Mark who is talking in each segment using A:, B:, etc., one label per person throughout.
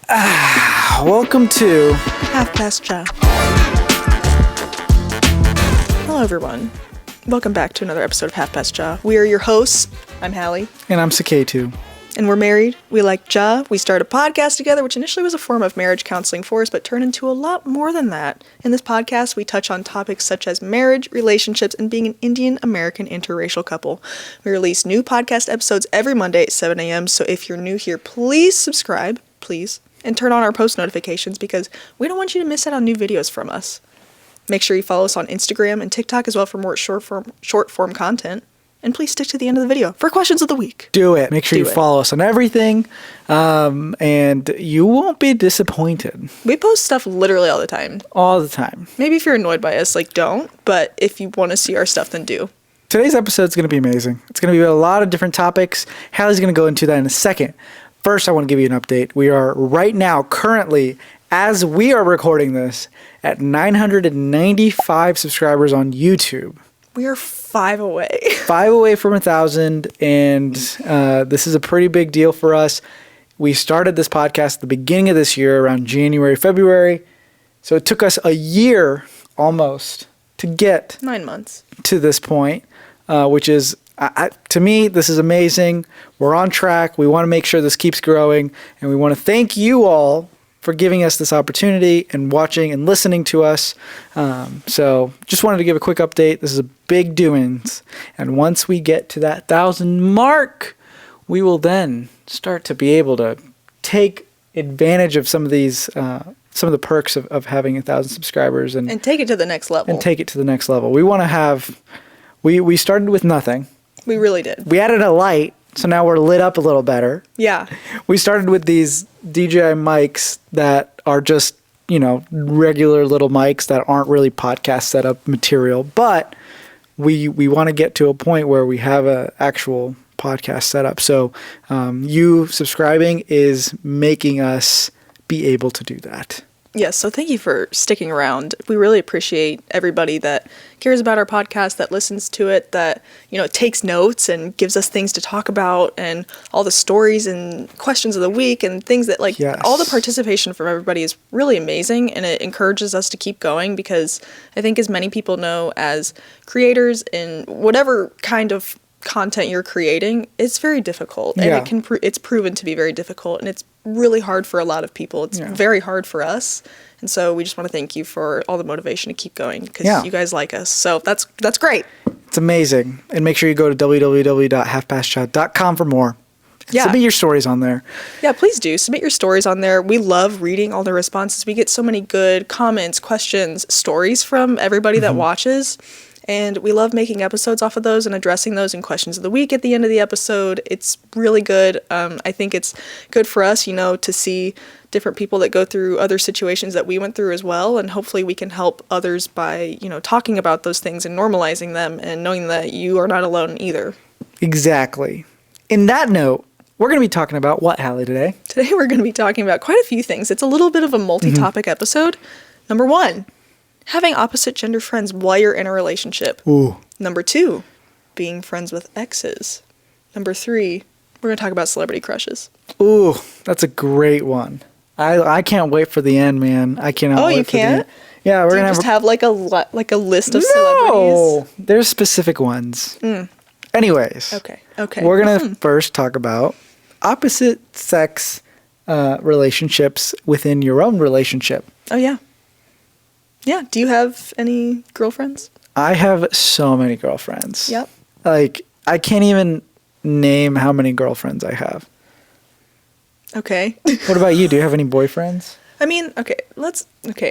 A: Welcome to
B: Half Past Cha. Hello, everyone. Welcome back to another episode of Half Past Cha. We are your hosts. I'm Hallie.
A: And I'm Suketu.
B: And we're married. We like Cha. We started a podcast together, which initially was a form of marriage counseling for us, but turned into a lot more than that. In this podcast, we touch on topics such as marriage, relationships, and being an Indian American interracial couple. We release new podcast episodes every Monday at 7 a.m., so if you're new here, please subscribe, please, and turn on our post notifications because we don't want you to miss out on new videos from us. Make sure you follow us on Instagram and TikTok as well for more short form content. And please stick to the end of the video for questions of the week.
A: Do it. Make sure you follow us on everything, and you won't be disappointed.
B: We post stuff literally all the time.
A: All the time.
B: Maybe if you're annoyed by us, don't. But if you want to see our stuff, then do.
A: Today's episode is going to be amazing. It's going to be a lot of different topics. Hallie's going to go into that in a second. First, I want to give you an update. We are right now, currently, as we are recording this, at 995 subscribers on YouTube.
B: We are 5 away.
A: 5 away from 1,000, and this is a pretty big deal for us. We started this podcast at the beginning of this year, around January, February. So it took us a year almost to get
B: 9 months
A: to this point, which is, to me, this is amazing. We're on track. We want to make sure this keeps growing, and we want to thank you all for giving us this opportunity and watching and listening to us. So just wanted to give a quick update. This is a big doings. And once we get to that 1,000 mark, we will then start to be able to take advantage of some of these, some of the perks of having 1,000 subscribers. And
B: take it to the next level.
A: And take it to the next level. We want to have, we started with nothing.
B: We really did.
A: We added a light. So now we're lit up a little better.
B: Yeah.
A: We started with these DJI mics that are just, regular little mics that aren't really podcast setup material. But we want to get to a point where we have an actual podcast setup. So you subscribing is making us be able to do that.
B: Yes, so thank you for sticking around. We really appreciate everybody that cares about our podcast, that listens to it, that, takes notes and gives us things to talk about, and all the stories and questions of the week and things that,
A: yes.
B: All the participation from everybody is really amazing, and it encourages us to keep going because I think as many people know, as creators in whatever kind of content you're creating, it's very difficult, and it's proven to be very difficult, and it's really hard for a lot of people. It's very hard for us, and so we just want to thank you for all the motivation to keep going because you guys like us. So that's great.
A: It's amazing, and make sure you go to www.halfpastchat.com for more. Submit your stories on there. Yeah,
B: please do. Submit your stories on there. We love reading all the responses. We get so many good comments, questions, stories from everybody that watches. And we love making episodes off of those and addressing those in questions of the week at the end of the episode. It's really good. I think it's good for us, to see different people that go through other situations that we went through as well. And hopefully we can help others by, talking about those things and normalizing them and knowing that you are not alone either.
A: Exactly. In that note, we're going to be talking about what, Hallie, today?
B: Today we're going to be talking about quite a few things. It's a little bit of a multi-topic episode. Number 1. Having opposite gender friends while you're in a relationship.
A: Ooh.
B: Number 2, being friends with exes. Number 3, we're going to talk about celebrity crushes.
A: Ooh, that's a great one. I can't wait for the end, man. I cannot wait for the end. Oh, you can't? Yeah, we're going to
B: have like a list of celebrities?
A: No, there's specific ones. Anyways.
B: Okay.
A: We're going to first talk about opposite sex relationships within your own relationship.
B: Oh, yeah. Yeah. Do you have any girlfriends?
A: I have so many girlfriends.
B: Yep.
A: I can't even name how many girlfriends I have.
B: Okay.
A: What about you? Do you have any boyfriends?
B: I mean, I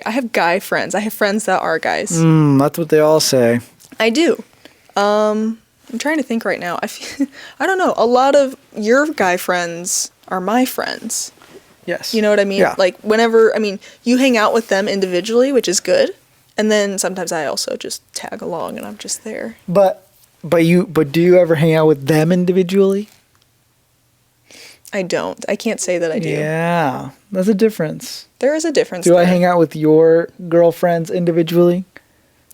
B: have guy friends. I have friends that are guys.
A: That's what they all say.
B: I do. I'm trying to think right now. I don't know. A lot of your guy friends are my friends.
A: Yes.
B: You know what I mean?
A: Yeah.
B: You hang out with them individually, which is good. And then sometimes I also just tag along and I'm just there.
A: But do you ever hang out with them individually?
B: I don't. I can't say that I do.
A: Yeah. There's a difference.
B: There is a difference.
A: Do I hang out with your girlfriends individually?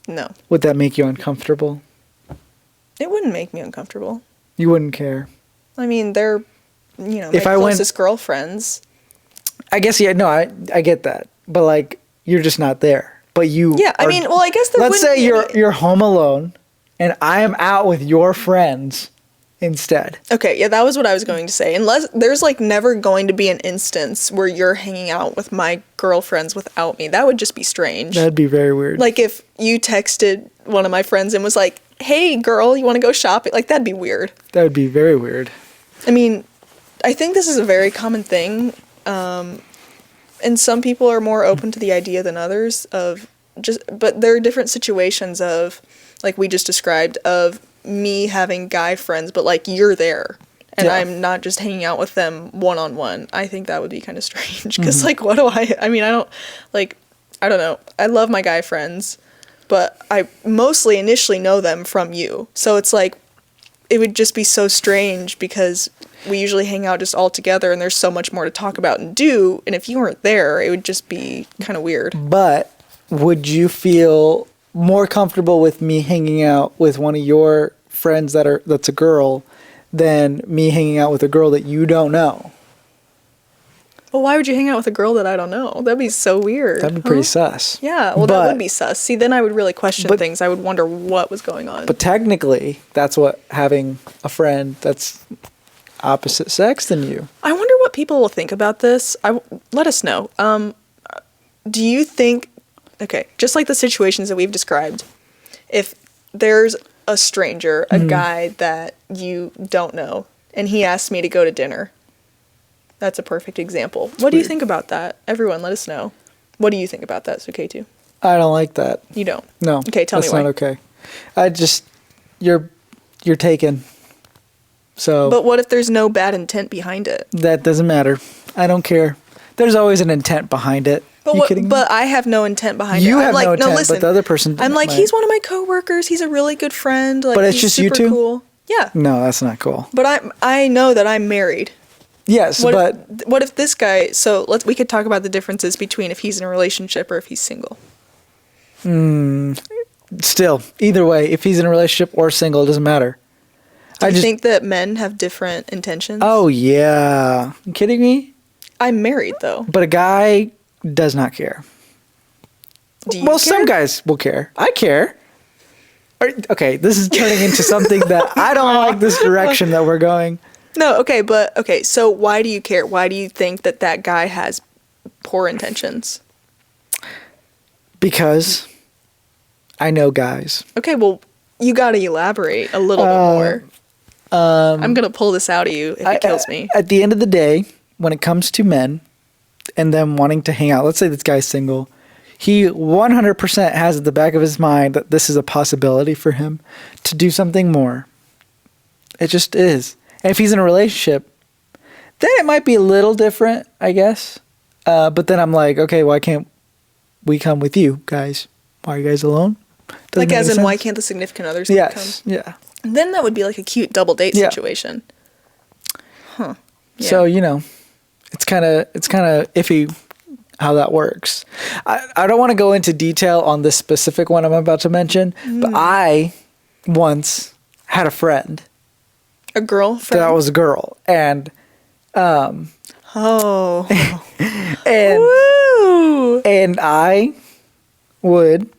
B: No.
A: Would that make you uncomfortable?
B: It wouldn't make me uncomfortable.
A: You wouldn't care?
B: I mean, they're, my closest girlfriends.
A: I guess, yeah, no, I get that. But, like, you're just not there. But you
B: Yeah, I mean, well, I guess there
A: let's
B: wouldn't
A: say
B: be
A: you're home alone, and I am out with your friends instead.
B: Okay, yeah, that was what I was going to say. Unless there's like never going to be an instance where you're hanging out with my girlfriends without me. That would just be strange.
A: That'd be very weird.
B: Like if you texted one of my friends and was like, "Hey, girl, you want to go shopping?" Like that'd be weird.
A: That would be very weird.
B: I mean, I think this is a very common thing, and some people are more open to the idea than others. But there are different situations of, like we just described, of me having guy friends, but like you're there and I'm not just hanging out with them one-on-one. I think that would be kind of strange because like what do I mean, I don't know. I love my guy friends, but I mostly initially know them from you. So it's like it would just be so strange because we usually hang out just all together and there's so much more to talk about and do, and if you weren't there it would just be kind of weird.
A: But would you feel more comfortable with me hanging out with one of your friends that's a girl than me hanging out with a girl that you don't know?
B: Well, why would you hang out with a girl that I don't know? That'd be so weird.
A: That'd be pretty sus.
B: Yeah, well, that would be sus. See, then I would really question things. I would wonder what was going on.
A: But technically, that's what having a friend that's opposite sex than you.
B: I wonder what people will think about this. Let us know. Do you think... Okay, just like the situations that we've described, if there's a stranger, a guy that you don't know, and he asks me to go to dinner, that's a perfect example. What do you think about that? Everyone, let us know. What do you think about that, Suketu?
A: I don't like that.
B: You don't?
A: No.
B: Okay, tell me why.
A: That's not okay. You're taken. So.
B: But what if there's no bad intent behind it?
A: That doesn't matter. I don't care. There's always an intent behind it.
B: But I have no intent behind it.
A: You have
B: like,
A: no intent,
B: no, listen,
A: but the other person
B: I'm like, he's one of my coworkers. He's a really good friend. Like,
A: but it's
B: he's
A: just
B: super
A: you two?
B: Cool. Yeah.
A: No, that's not cool.
B: But I know that I'm married.
A: Yes,
B: what if this guy? So we could talk about the differences between if he's in a relationship or if he's single.
A: Still, either way, if he's in a relationship or single, it doesn't matter.
B: Do you think that men have different intentions?
A: Oh yeah, you kidding me?
B: I'm married though.
A: But a guy does not care.
B: Do you care?
A: Some guys will care. I care. Okay, this is turning into something that I don't like this direction that we're going.
B: No, okay, so why do you care? Why do you think that guy has poor intentions?
A: Because I know guys.
B: Okay, well, you got to elaborate a little bit more. I'm going to pull this out of you if it kills me.
A: At the end of the day, when it comes to men and them wanting to hang out, let's say this guy's single, he 100% has at the back of his mind that this is a possibility for him to do something more. It just is. And if he's in a relationship, then it might be a little different, I guess. But then I'm like, okay, why can't we come with you guys? Why are you guys alone? Doesn't
B: like as in,
A: sense.
B: why can't the significant others
A: yes,
B: come?
A: Yeah.
B: And then that would be like a cute double date situation. Huh. Yeah.
A: So, it's kind of iffy how that works. I don't want to go into detail on this specific one I'm about to mention, but I once had a friend.
B: A girlfriend?
A: That was a girl. And
B: oh.
A: and
B: Woo!
A: And I would,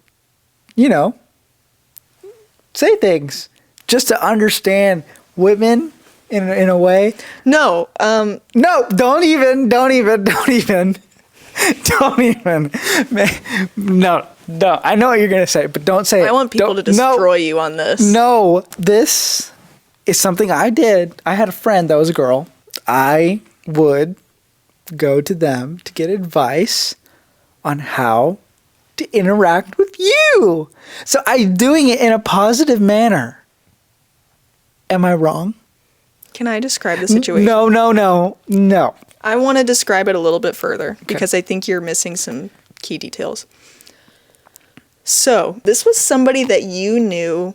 A: say things just to understand women in a way.
B: No.
A: No, don't even. No. I know what you're going to say, but don't say it.
B: I want people to destroy you on this.
A: No, this is something I did. I had a friend that was a girl. I would go to them to get advice on how to interact with you. So I'm doing it in a positive manner. Am I wrong?
B: Can I describe the situation?
A: No.
B: I want to describe it a little bit further because I think you're missing some key details. So, this was somebody that you knew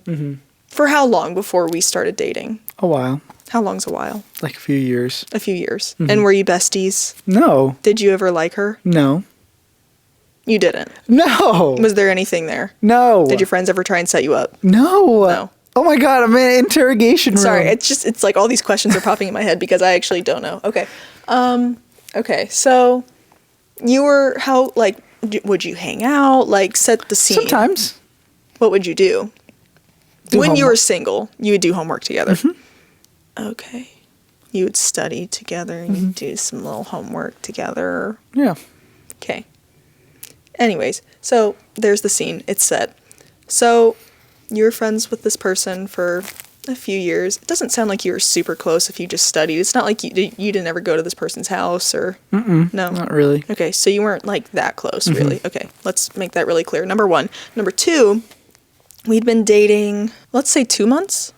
B: for how long before we started dating?
A: A while.
B: How long's a while?
A: Like a few years.
B: A few years. And were you besties?
A: No.
B: Did you ever like her?
A: No.
B: You didn't?
A: No.
B: Was there anything there?
A: No.
B: Did your friends ever try and set you up?
A: No. Oh my God, I'm in an interrogation room.
B: Sorry, it's like all these questions are popping in my head because I actually don't know. Okay. Okay, so You were, how, like, would you hang out? Like, set the scene.
A: Sometimes.
B: What would you do?
A: Do
B: When you
A: homework.
B: were single, you would do homework together. Okay. You would study together and you'd do some little homework together.
A: Yeah.
B: Okay. Anyways, so there's the scene. It's set. So you were friends with this person for a few years. It doesn't sound like you were super close if you just studied. It's not like you didn't ever go to this person's house or...
A: Mm-mm,
B: No?
A: not really.
B: Okay, so you weren't like that close, really. Okay, let's make that really clear. Number one. Number two, we'd been dating, let's say 2 months?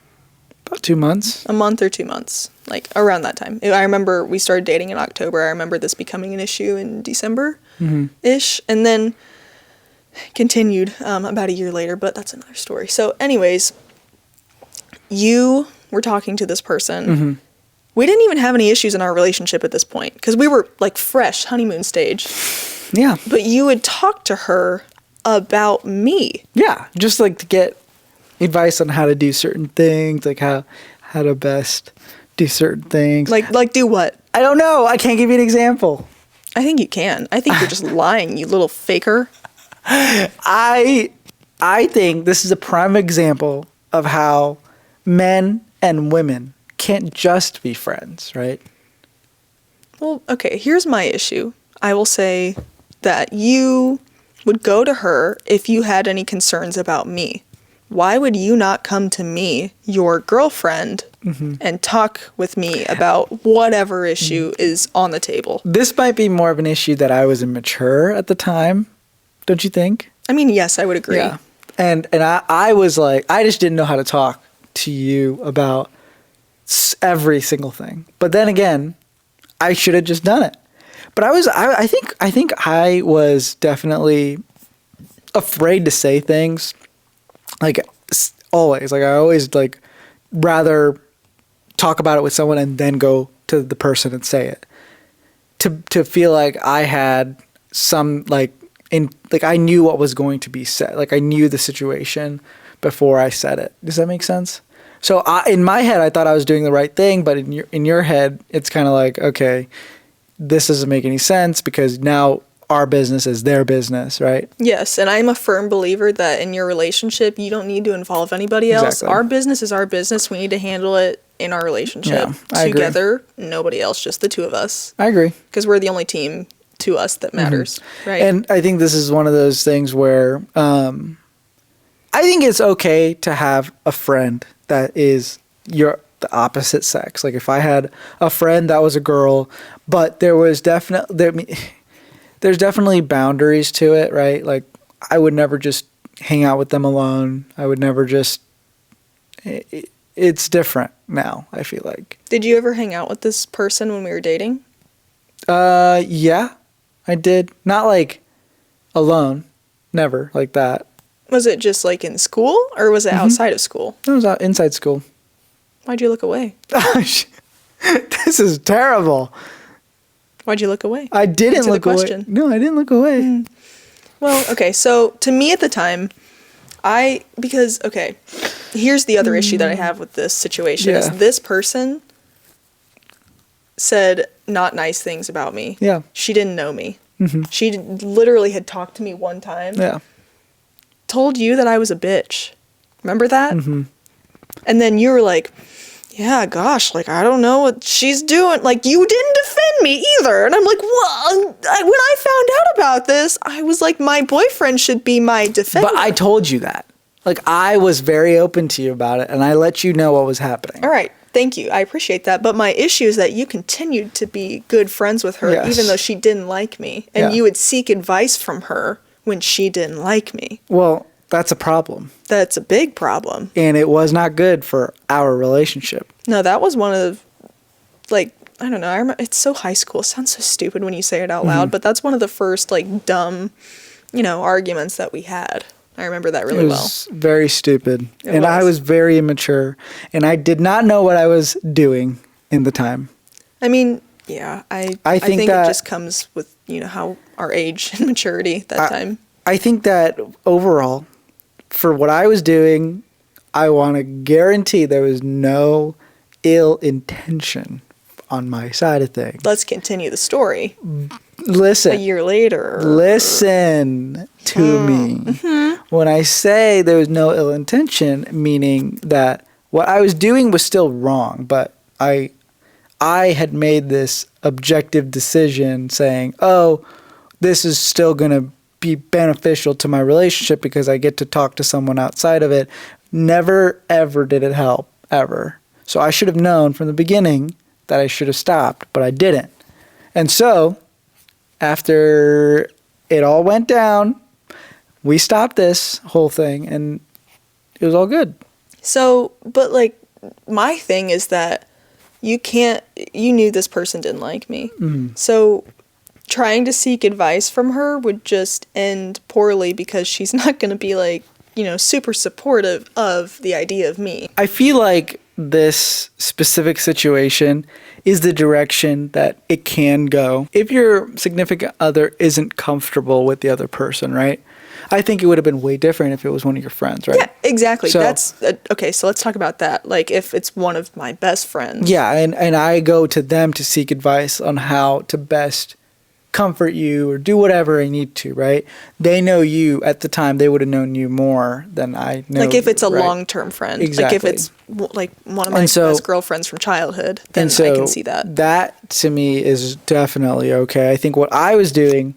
A: About 2 months.
B: A month or 2 months, like around that time. I remember we started dating in October. I remember this becoming an issue in December-ish, and then continued about a year later, but that's another story. So anyways, you were talking to this person. We didn't even have any issues in our relationship at this point because we were like fresh, honeymoon stage.
A: Yeah.
B: But you would talk to her about me.
A: Yeah. Just like to get advice on how to do certain things, like how to best do certain things.
B: Like do what?
A: I don't know. I can't give you an example.
B: I think you can. I think you're just lying, you little faker.
A: I think this is a prime example of how men and women can't just be friends, right?
B: Well, okay, here's my issue. I will say that you would go to her if you had any concerns about me. Why would you not come to me, your girlfriend, and talk with me about whatever issue is on the table?
A: This might be more of an issue that I was immature at the time, don't you think?
B: I mean, yes, I would agree.
A: Yeah. And I was like, I just didn't know how to talk to you about every single thing. But then again, I should have just done it. But I think I was definitely afraid to say things. Like always, like I always like rather talk about it with someone and then go to the person and say it. To feel like I had some like I knew what was going to be said. Like I knew the situation before I said it. Does that make sense? So in my head, I thought I was doing the right thing, but in your head, it's kind of like, okay, this doesn't make any sense because now our business is their business, right?
B: Yes, and I'm a firm believer that in your relationship, you don't need to involve anybody else.
A: Exactly.
B: Our business is our business. We need to handle it in our relationship
A: Yeah, I agree.
B: together. Nobody else, just the two of us.
A: I agree.
B: Because we're the only team to us that matters, right?
A: And I think this is one of those things where I think it's okay to have a friend that is the opposite sex. Like if I had a friend that was a girl, but there's definitely boundaries to it, right? Like I would never just hang out with them alone. I would never just. It's different now, I feel like.
B: Did you ever hang out with this person when we were dating?
A: Yeah, I did. Not like alone. Never like that.
B: Was it just like in school or was it outside of school?
A: It was out inside school.
B: Why'd you look away?
A: This is terrible.
B: Why'd you look away?
A: I didn't
B: Answer the
A: look away.
B: question.
A: No, I didn't look away.
B: Well, okay, so to me at the time, here's the other issue that I have with this situation is
A: Yeah.
B: this person said not nice things about me.
A: Yeah.
B: She didn't know me. She literally had talked to me one time.
A: Yeah.
B: Told you that I was a bitch. Remember that? And then you were like, yeah, gosh, like, I don't know what she's doing. Like, you didn't defend me either. And I'm like, well, when I found out about this, I was like, my boyfriend should be my defender.
A: But I told you that. Like, I was very open to you about it, and I let you know what was happening.
B: All right. Thank you. I appreciate that. But my issue is that you continued to be good friends with her,
A: Yes.
B: even though she didn't like me. And
A: Yeah.
B: you would seek advice from her when she didn't like me.
A: Well, that's a problem.
B: That's a big problem.
A: And it was not good for our relationship.
B: No, that was one of, like, I don't know. I remember, it's so high school. It sounds so stupid when you say it out loud, but that's one of the first, like, dumb, arguments that we had. I remember that really
A: It
B: well.
A: was very stupid.
B: It
A: And I
B: was.
A: was very immature. And I did not know what I was doing in the time.
B: I mean, yeah, I
A: think
B: think
A: that-
B: it just comes with, how our age and maturity that time.
A: I think that overall, for what I was doing, I want to guarantee there was no ill intention on my side of things.
B: Let's continue the story.
A: Listen.
B: a year later.
A: Listen to me. When I say there was no ill intention, meaning that what I was doing was still wrong, but I had made this objective decision saying, oh, this is still going to be beneficial to my relationship because I get to talk to someone outside of it. Never, ever did it help, ever. So I should have known from the beginning that I should have stopped, but I didn't. And so after it all went down, we stopped this whole thing and it was all good.
B: So, but like, my thing is that you knew this person didn't like me.
A: Mm-hmm.
B: So trying to seek advice from her would just end poorly because she's not going to be like, super supportive of the idea of me.
A: I feel like this specific situation is the direction that it can go. If your significant other isn't comfortable with the other person, right? I think it would have been way different if it was one of your friends, right?
B: Yeah, exactly.
A: So,
B: That's okay. So let's talk about that. Like if it's one of my best friends.
A: Yeah, and I go to them to seek advice on how to best comfort you or do whatever I need to, right? They know you at the time. They would have known you more than I know.
B: Like if it's a
A: right?
B: long-term friend.
A: Exactly.
B: Like if it's like one of my best girlfriends from childhood, then I can see that.
A: That to me is definitely okay. I think what I was doing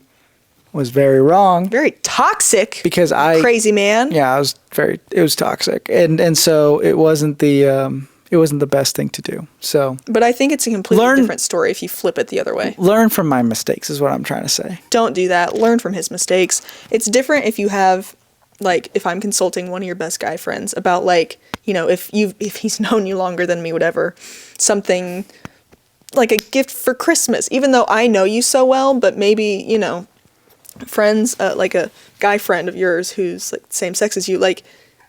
A: was very wrong.
B: Very toxic.
A: Because
B: crazy man.
A: Yeah, it was toxic. And so it wasn't the best thing to do. So
B: but I think it's a completely different story if you flip it the other way.
A: Learn from my mistakes is what I'm trying to say.
B: Don't do that. Learn from his mistakes. It's different if you have, like, if I'm consulting one of your best guy friends about, like, if he's known you longer than me, whatever, something like a gift for Christmas, even though I know you so well, but maybe, friends, like a guy friend of yours who's like same sex as you, like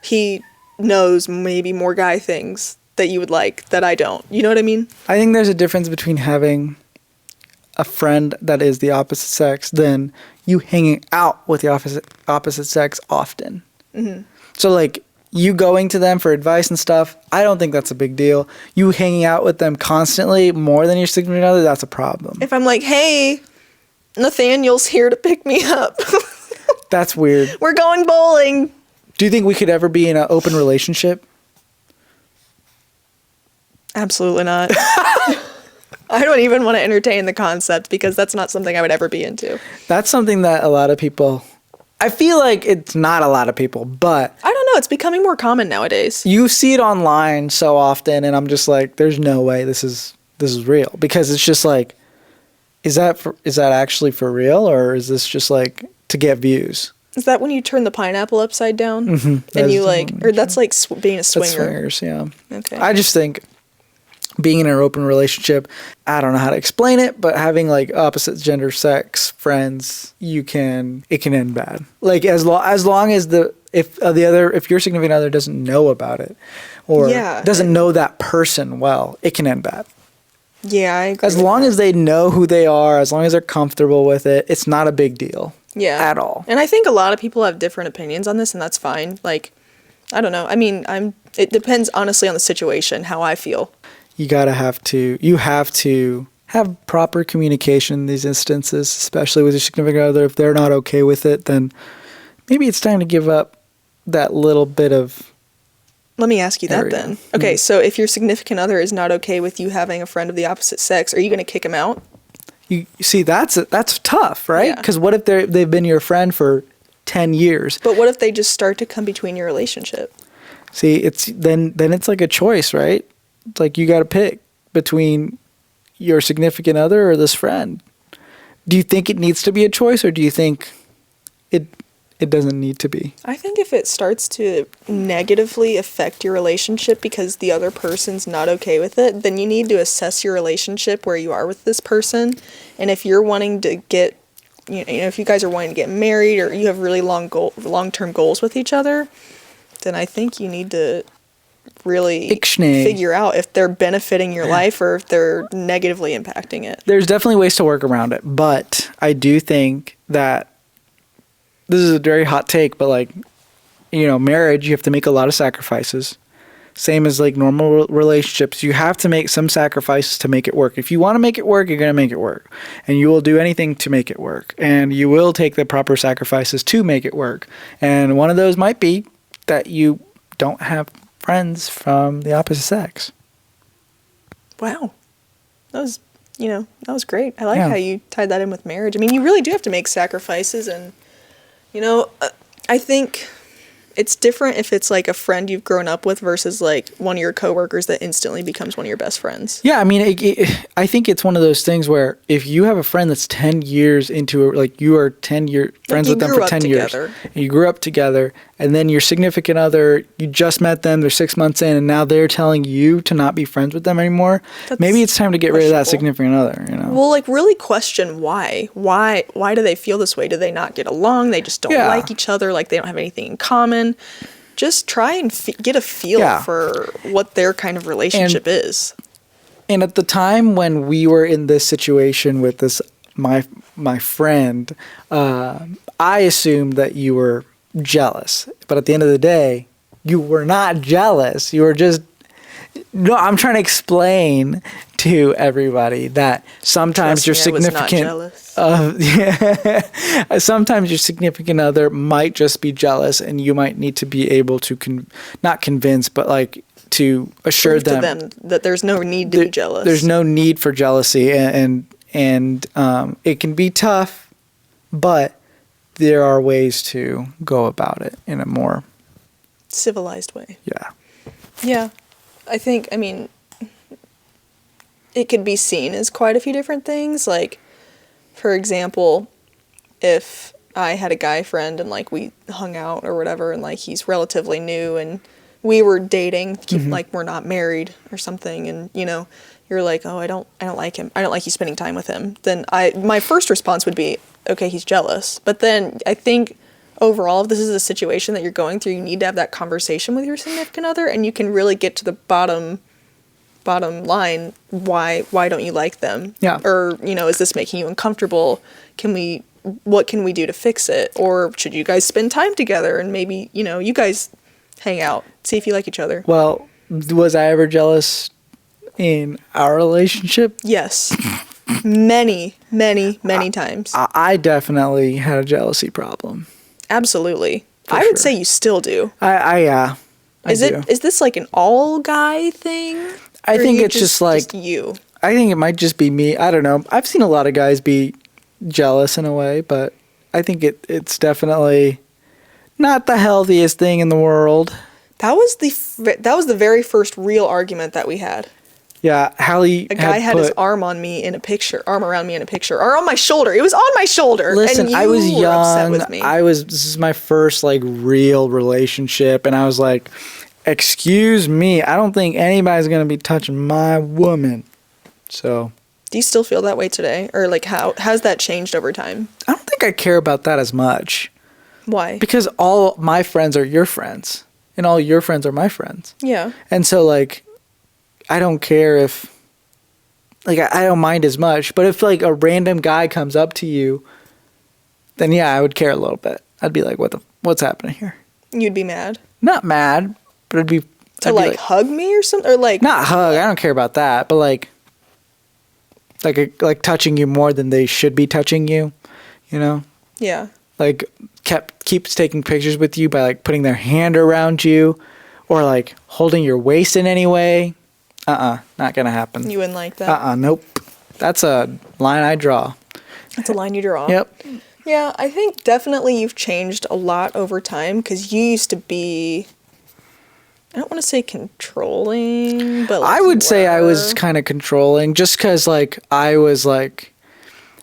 B: he knows maybe more guy things that you would like that I don't. You know what I mean?
A: I think there's a difference between having a friend that is the opposite sex than you hanging out with the opposite sex often. Mm-hmm. So like you going to them for advice and stuff, I don't think that's a big deal. You hanging out with them constantly more than your significant other, that's a problem.
B: If I'm like, hey, Nathaniel's here to pick me up.
A: That's weird.
B: We're going bowling.
A: Do you think we could ever be in an open relationship?
B: Absolutely not. I don't even want to entertain the concept because that's not something I would ever be into.
A: That's something that a lot of people... I feel like it's not a lot of people, but...
B: I don't know. It's becoming more common nowadays.
A: You see it online so often, and I'm just like, there's no way this is real. Because it's just like, is that actually for real? Or is this just like to get views?
B: Is that when you turn the pineapple upside down?
A: Mm-hmm.
B: And you like... Or that's like being a swinger.
A: That's swingers, yeah.
B: Okay.
A: I just think... being in an open relationship, I don't know how to explain it, but having like opposite gender sex friends, it can end bad. Like as long as if your significant other doesn't know about it or doesn't know that person well, it can end bad.
B: Yeah, I agree.
A: As long as they know who they are, as long as they're comfortable with it, it's not a big deal. Yeah. At all.
B: And I think a lot of people have different opinions on this, and that's fine. Like, I don't know. I mean, it depends honestly on the situation, how I feel.
A: You have to have proper communication in these instances, especially with your significant other. If they're not okay with it, then maybe it's time to give up that little bit of...
B: Let me ask you that then. Okay, so if your significant other is not okay with you having a friend of the opposite sex, are you going to kick him out?
A: You see, that's tough, right? Because what if they've been your friend for 10 years?
B: But what if they just start to come between your relationship?
A: See, then it's like a choice, right? It's like you got to pick between your significant other or this friend. Do you think it needs to be a choice, or do you think it doesn't need to be?
B: I think if it starts to negatively affect your relationship because the other person's not okay with it, then you need to assess your relationship where you are with this person. And if you're wanting to get, if you guys are wanting to get married or you have really long-term goals with each other, then I think you need to really figure out if they're benefiting your life or if they're negatively impacting it.
A: There's definitely ways to work around it, but I do think that this is a very hot take, but like, marriage, you have to make a lot of sacrifices. same as like normal relationships. You have to make some sacrifices to make it work. If you want to make it work, you're going to make it work. And you will do anything to make it work. And you will take the proper sacrifices to make it work. And one of those might be that you don't have friends from the opposite sex.
B: Wow. That was great. I like how you tied that in with marriage. I mean, you really do have to make sacrifices, and, I think it's different if it's like a friend you've grown up with versus like one of your coworkers that instantly becomes one of your best friends.
A: Yeah, I mean, I think it's one of those things where if you have a friend that's 10 years into it, like you are 10 year friends with them for 10 years, and you grew up together, and then your significant other, you just met them, they're 6 months in, and now they're telling you to not be friends with them anymore. Maybe it's time to get rid of that significant other,
B: Well, like really question why. Why do they feel this way? Do they not get along? They just don't like each other, like they don't have anything in common. Just try and get a feel for what their kind of relationship is.
A: And at the time when we were in this situation with this, my friend, I assumed that you were jealous. But at the end of the day, you were not jealous. You were just... No, I'm trying to explain to everybody that sometimes your significant sometimes your significant other might just be jealous, and you might need to be able to not convince, but like to assure them
B: that there's no need to be jealous.
A: There's no need for jealousy, and it can be tough, but there are ways to go about it in a more
B: civilized way.
A: Yeah.
B: Yeah. I mean, it could be seen as quite a few different things. Like, for example, if I had a guy friend and, like, we hung out or whatever, and, like, he's relatively new and we were dating, like, we're not married or something, and, you're like, oh, I don't like him. I don't like you spending time with him. Then my first response would be, okay, he's jealous. But then I think... overall, if this is a situation that you're going through, you need to have that conversation with your significant other, and you can really get to the bottom line. Why don't you like them?
A: Yeah.
B: Or, is this making you uncomfortable? What can we do to fix it? Or should you guys spend time together and maybe, you guys hang out, see if you like each other?
A: Well, was I ever jealous in our relationship?
B: Yes. Many, many, many times.
A: I definitely had a jealousy problem.
B: Absolutely. I would say you still do.
A: I
B: Is this like an all guy thing?
A: I think it's just like
B: you.
A: I think it might just be me. I don't know. I've seen a lot of guys be jealous in a way, but I think it's definitely not the healthiest thing in the world.
B: That was the very first real argument that we had.
A: Yeah, Hallie.
B: A guy had his arm around me in a picture, or on my shoulder. It was on my shoulder.
A: Listen,
B: and you
A: I was young.
B: were upset with me.
A: This is my first like real relationship, and I was like, "Excuse me, I don't think anybody's gonna be touching my woman." So.
B: Do you still feel that way today, or like has that changed over time?
A: I don't think I care about that as much.
B: Why?
A: Because all my friends are your friends, and all your friends are my friends.
B: Yeah.
A: And so like. I don't care if, like, I don't mind as much. But if, like, a random guy comes up to you, then, yeah, I would care a little bit. I'd be like, what's happening here?
B: You'd be mad?
A: Not mad, but I'd be...
B: Like, hug me or something? Or, like...
A: Not hug. I don't care about that. But, like touching you more than they should be touching you,
B: Yeah.
A: Like, keeps taking pictures with you by, like, putting their hand around you or, like, holding your waist in any way. Not gonna happen.
B: You wouldn't like that?
A: Nope. That's a line I draw.
B: That's a line you draw?
A: Yep.
B: Yeah, I think definitely you've changed a lot over time, because you used to be, I don't want to say controlling, but like
A: I would say I was kind of controlling, just because like I was like,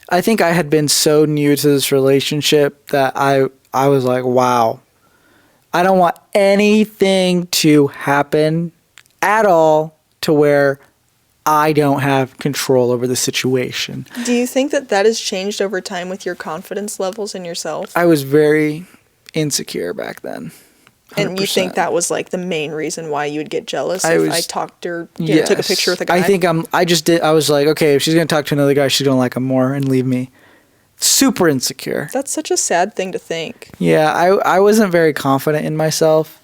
A: I think I had been so new to this relationship that I was like, wow, I don't want anything to happen at all to where I don't have control over the situation.
B: Do you think that has changed over time with your confidence levels in yourself?
A: I was very insecure back then. 100%.
B: And you think that was like the main reason why you would get jealous if I talked or took a picture with a guy?
A: I think I was like, okay, if she's going to talk to another guy, she's going to like him more and leave me. Super insecure.
B: That's such a sad thing to think.
A: Yeah, I wasn't very confident in myself.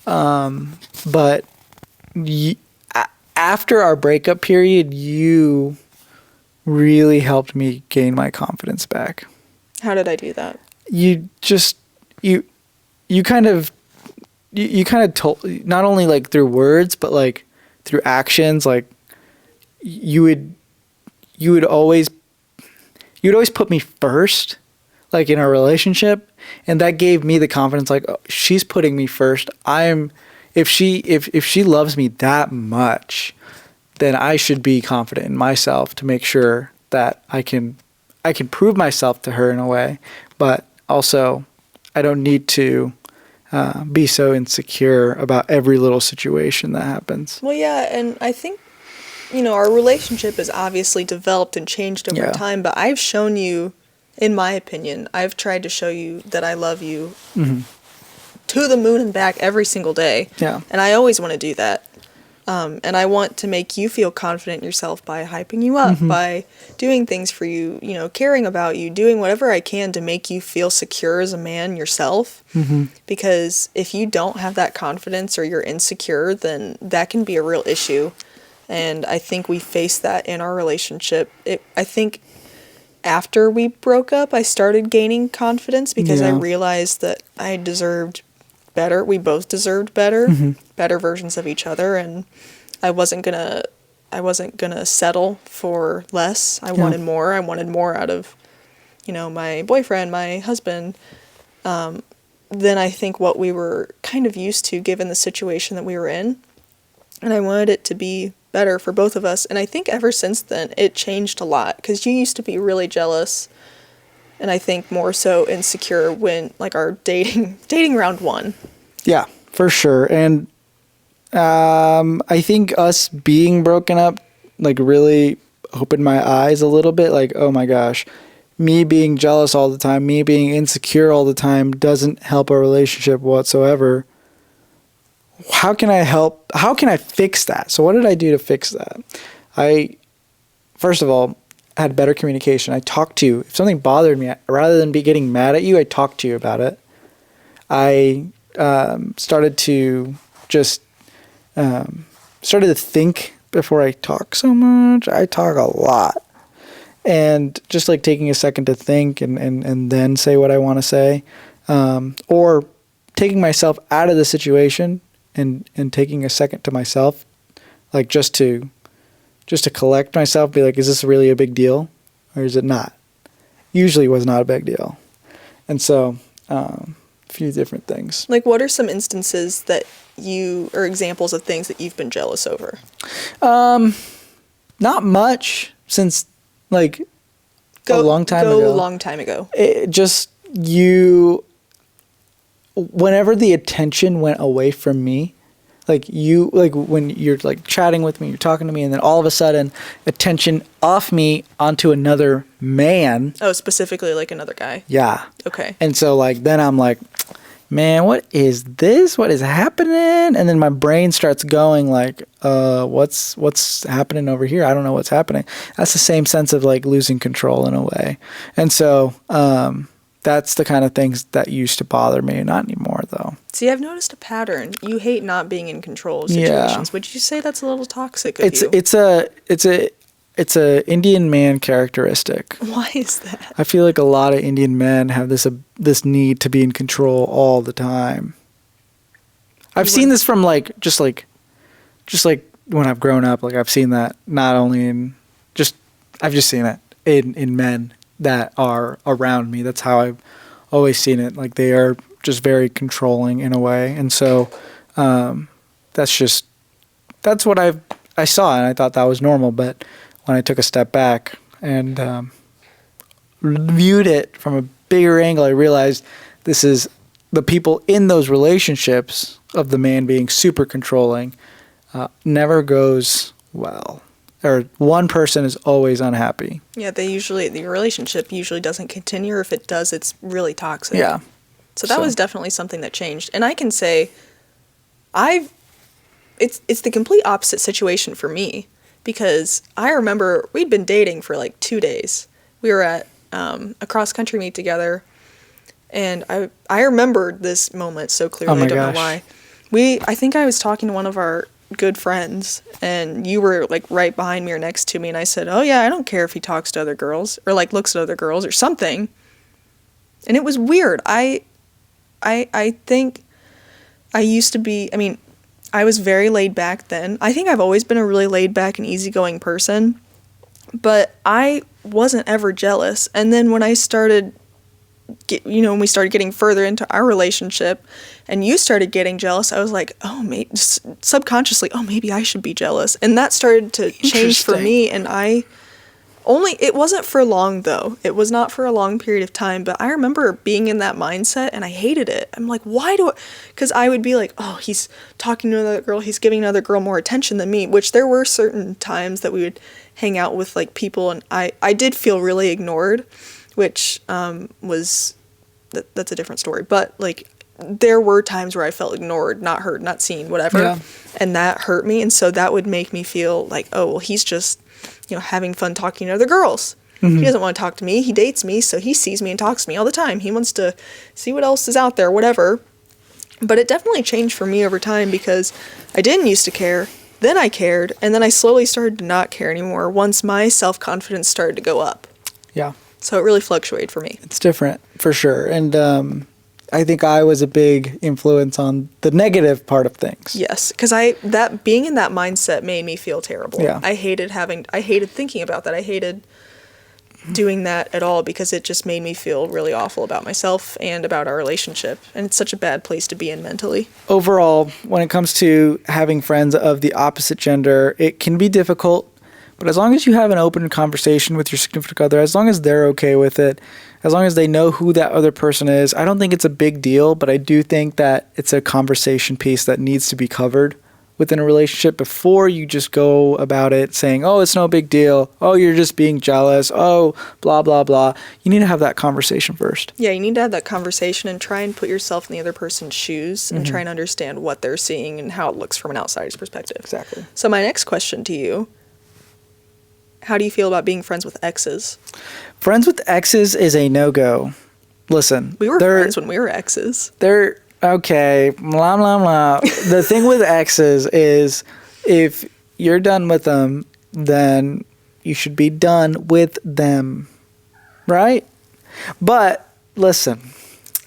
A: But after our breakup period, you really helped me gain my confidence back.
B: How did I do that?
A: You just you kind of told, not only like through words but like through actions, like you would always put me first, like in our relationship, and that gave me the confidence, like, oh, she's putting me first. If she loves me that much, then I should be confident in myself to make sure that I can prove myself to her in a way, but also I don't need to be so insecure about every little situation that happens.
B: Well, yeah, and I think, our relationship has obviously developed and changed over time, but I've shown you, in my opinion, I've tried to show you that I love you to the moon and back every single day.
A: Yeah.
B: And I always want to do that. And I want to make you feel confident in yourself by hyping you up, by doing things for you, caring about you, doing whatever I can to make you feel secure as a man yourself. Because if you don't have that confidence or you're insecure, then that can be a real issue. And I think we faced that in our relationship. I think after we broke up, I started gaining confidence because I realized that I deserved better. We both deserved better, better versions of each other, and I wasn't gonna settle for less. I wanted more. I wanted more out of, my boyfriend, my husband, than I think what we were kind of used to given the situation that we were in. And I wanted it to be better for both of us. And I think ever since then, it changed a lot, because you used to be really jealous, and I think more so insecure when, like, our dating round one.
A: Yeah, for sure. And I think us being broken up, like, really opened my eyes a little bit. Like, oh my gosh, me being jealous all the time, me being insecure all the time doesn't help our relationship whatsoever. How can I fix that? So what did I do to fix that? First of all, had better communication. I talked to you. If something bothered me, rather than getting mad at you, I talked to you about it. I started to think before I talk so much. I talk a lot. And just like taking a second to think and then say what I want to say. Or taking myself out of the situation and taking a second to myself, like just to collect myself, be like, is this really a big deal or is it not? Usually was not a big deal. And so a few different things. Like,
B: what are some instances that or examples of things that you've been jealous over?
A: Not much, since like a long time ago.
B: A long time ago.
A: It just whenever the attention went away from me, like when you're like chatting with me, you're talking to me, and then all of a sudden attention off me onto another man.
B: Oh, specifically like another guy.
A: Yeah.
B: Okay.
A: And so like then I'm like, man, what is this? What is happening? And then my brain starts going like, what's happening over here? I don't know what's happening. That's the same sense of like losing control in a way. And so that's the kind of things that used to bother me. Not anymore, though.
B: See, I've noticed a pattern. You hate not being in control of situations.
A: Yeah.
B: Would you say that's a little toxic of you?
A: It's a Indian man characteristic.
B: Why is that?
A: I feel like a lot of Indian men have this need to be in control all the time. I've seen this from just like when I've grown up. Like I've seen that not only I've just seen it in men that are around me. That's how I've always seen it. Like they are just very controlling in a way. And so that's what I saw, and I thought that was normal. But when I took a step back and viewed it from a bigger angle, I realized this is the people in those relationships of the man being super controlling never goes well. Or one person is always unhappy.
B: Yeah, the relationship usually doesn't continue, or if it does, it's really toxic.
A: Yeah.
B: So that was definitely something that changed. And I can say it's the complete opposite situation for me, because I remember we'd been dating for like 2 days. We were at a cross-country meet together, and I remembered this moment so clearly.
A: Oh my
B: I don't
A: gosh.
B: know why. I think I was talking to one of our good friends, and you were like right behind me or next to me, and I said, oh yeah, I don't care if he talks to other girls or like looks at other girls or something. And it was weird. I think I used to be, I mean, I was very laid back then. I think I've always been a really laid back and easygoing person, but I wasn't ever jealous. And then when I started, when we started getting further into our relationship and you started getting jealous, I was like, oh, maybe subconsciously, oh, maybe I should be jealous. And that started to change for me. And it wasn't for long though. It was not for a long period of time, but I remember being in that mindset and I hated it. I'm like, because I would be like, oh, he's talking to another girl. He's giving another girl more attention than me, which there were certain times that we would hang out with like people. And I did feel really ignored, which that's a different story. But like there were times where I felt ignored, not heard, not seen, whatever. Yeah. And that hurt me. And so that would make me feel like, oh, well, he's just, having fun talking to other girls. Mm-hmm. He doesn't want to talk to me. He dates me, so he sees me and talks to me all the time. He wants to see what else is out there, whatever. But it definitely changed for me over time because I didn't used to care. Then I cared, and then I slowly started to not care anymore once my self-confidence started to go up. Yeah. So it really fluctuated for me.
A: It's different, for sure. And I think I was a big influence on the negative part of things.
B: Yes, because being in that mindset made me feel terrible. Yeah. I hated thinking about that. I hated doing that at all because it just made me feel really awful about myself and about our relationship. And it's such a bad place to be in mentally.
A: Overall, when it comes to having friends of the opposite gender, it can be difficult. But as long as you have an open conversation with your significant other, as long as they're okay with it, as long as they know who that other person is, I don't think it's a big deal, but I do think that it's a conversation piece that needs to be covered within a relationship before you just go about it saying, oh, it's no big deal. Oh, you're just being jealous. Oh, blah, blah, blah. You need to have that conversation first.
B: Yeah, you need to have that conversation and try and put yourself in the other person's shoes and try and understand what they're seeing and how it looks from an outsider's perspective.
A: Exactly.
B: So my next question to you, how do you feel about being friends with exes?
A: Friends with exes is a no-go. Listen.
B: We were friends when we were exes.
A: They're, okay, blah, blah, blah. The thing with exes is if you're done with them, then you should be done with them. Right? But, listen.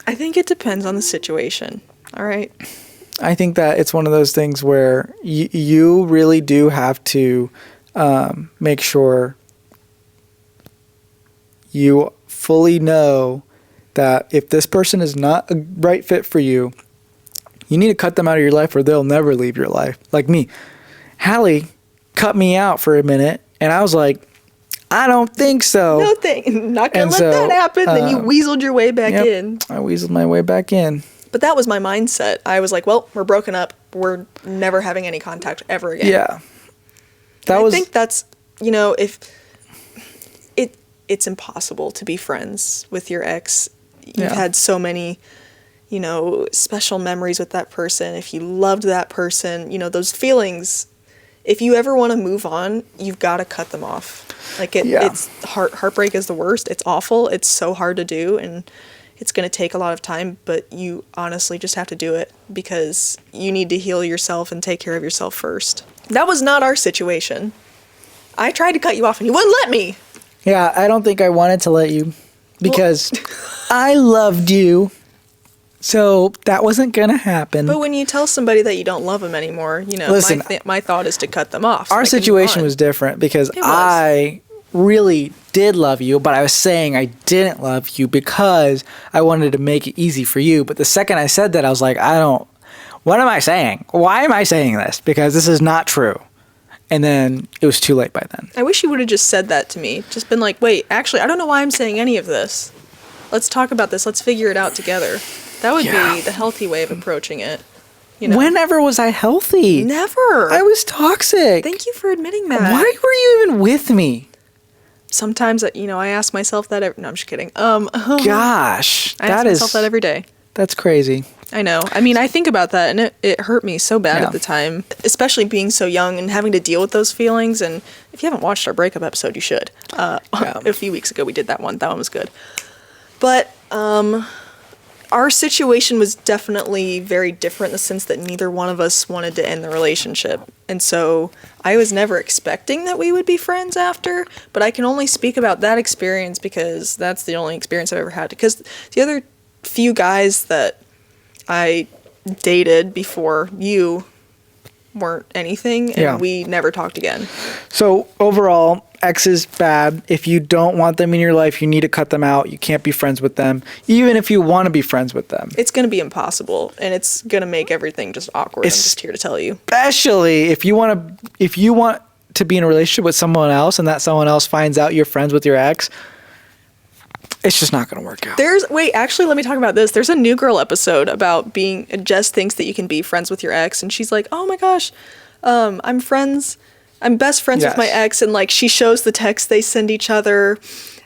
B: I think it depends on the situation. All right?
A: I think that it's one of those things where you really do have to make sure you fully know that if this person is not a right fit for you, you need to cut them out of your life or they'll never leave your life. Like me. Hallie cut me out for a minute and I was like, I don't think so.
B: No thing. Not going to let that happen. Then you weaseled your way back in.
A: I weaseled my way back in.
B: But that was my mindset. I was like, well, we're broken up. We're never having any contact ever again.
A: Yeah.
B: I think that's, if it's impossible to be friends with your ex. You've had so many, special memories with that person. If you loved that person, those feelings, if you ever want to move on, you've got to cut them off. Like it's heartbreak is the worst. It's awful. It's so hard to do. And it's going to take a lot of time, but you honestly just have to do it because you need to heal yourself and take care of yourself first. That was not our situation. I tried to cut you off and you wouldn't let me.
A: Yeah, I don't think I wanted to let you because I loved you. So that wasn't going to happen.
B: But when you tell somebody that you don't love them anymore, listen, my thought is to cut them off.
A: Our situation was different because I really did love you, but I was saying I didn't love you because I wanted to make it easy for you. But the second I said that, I was like, what am I saying? Why am I saying this? Because this is not true. And then it was too late by then.
B: I wish you would have just said that to me. Just been like, wait, actually, I don't know why I'm saying any of this. Let's talk about this. Let's figure it out together. That would be the healthy way of approaching it.
A: Whenever was I healthy?
B: Never.
A: I was toxic.
B: Thank you for admitting that.
A: Why were you even with me?
B: Sometimes, I ask myself that. No, I'm just kidding.
A: Gosh.
B: I ask myself that every day.
A: That's crazy.
B: I know. I mean, I think about that, and it hurt me so bad at the time, especially being so young and having to deal with those feelings. And if you haven't watched our breakup episode, you should. A few weeks ago, we did that one. That one was good. But our situation was definitely very different in the sense that neither one of us wanted to end the relationship. And so I was never expecting that we would be friends after, but I can only speak about that experience because that's the only experience I've ever had. Because the other few guys that I dated before you weren't anything, and we never talked again.
A: So overall, exes bad. If you don't want them in your life, you need to cut them out. You can't be friends with them, even if you want to be friends with them.
B: It's going to be impossible, and it's going to make everything just awkward. I'm just here to tell you.
A: Especially if you want to be in a relationship with someone else, and that someone else finds out you're friends with your ex. It's just not going to work out.
B: Actually, let me talk about this. There's a New Girl episode about Jess thinks that you can be friends with your ex, and she's like, oh my gosh, I'm best friends with my ex, and like she shows the text they send each other,